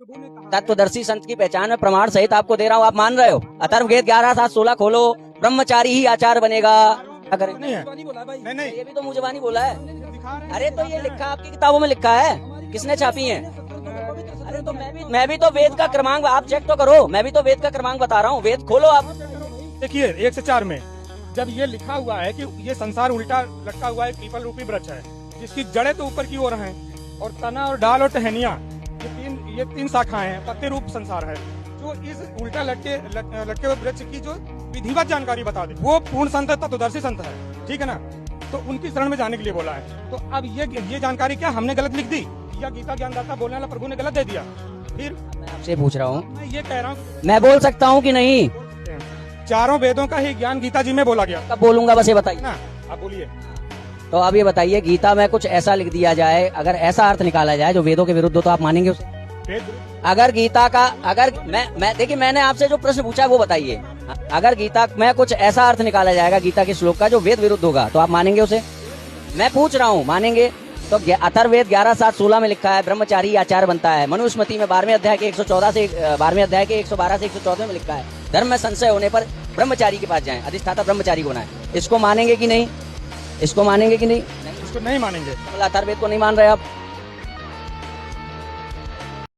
तत्वदर्शी संत की पहचान में प्रमाण सहित आपको दे रहा हूँ, आप मान रहे हो? अथर्ववेद 11:7-16 खोलो, ब्रह्मचारी ही आचार्य बनेगा। अगर नहीं है, नहीं नहीं, ये भी तो मुंह जबानी बोला है। दिखा रहे हैं। अरे तो ये लिखा आपकी किताबों में लिखा है, किसने छापी है? अरे तो मैं भी तो वेद का क्रमांक, आप चेक तो करो, मैं भी तो वेद का क्रमांक बता रहा हूँ, वेद खोलो आप। देखिए 1 से 4 में जब ये लिखा हुआ है कि ये संसार उल्टा लटका हुआ है, पीपल रूपी वृक्ष है जिसकी जड़ें तो ऊपर की ओर हैं और तना और डाल और टहनियां ये तीन शाखाएं हैं, पत्ते रूप संसार है। जो इस उल्टा लटके हुए वृक्ष की जो विधिवत जानकारी बता दे वो पूर्ण संत है, तत्वदर्शी संत है, ठीक है ना। तो उनकी शरण में जाने के लिए बोला है। तो अब ये जानकारी क्या हमने गलत लिख दी या गीता ज्ञानदाता बोलने वाला प्रभु ने गलत दे दिया? फिर मैं आपसे पूछ रहा हूँ, मैं ये कह रहा हूँ मैं बोल सकता हूँ कि नहीं? चारों वेदों का ही ज्ञान गीता जी में बोला गया कब बोलूंगा बस ये बताइए ना। आप बोलिए। तो अब ये बताइए, गीता में कुछ ऐसा लिख दिया जाए, अगर ऐसा अर्थ निकाला जाए जो वेदों के विरुद्ध हो, तो आप मानेंगे उसे? अगर गीता का, अगर मैं देखिए, मैंने आपसे जो प्रश्न पूछा वो बताइए। अगर गीता में कुछ ऐसा अर्थ निकाला जाएगा गीता के श्लोक का जो वेद विरुद्ध होगा, तो आप मानेंगे उसे? मैं पूछ रहा हूँ, मानेंगे? तो अथर्ववेद 11:7-16 में लिखा है ब्रह्मचारी आचार्य बनता है। मनुस्मृति में 12वें अध्याय के 114 से 12वें अध्याय के 112 से 114 में लिखा है धर्म में संशय होने पर ब्रह्मचारी के पास जाएं, अधिष्ठाता ब्रह्मचारी होना है। इसको मानेंगे कि नहीं? इसको मानेंगे कि नहीं? इसको नहीं मानेंगे। अथर्ववेद को नहीं मान रहे आप?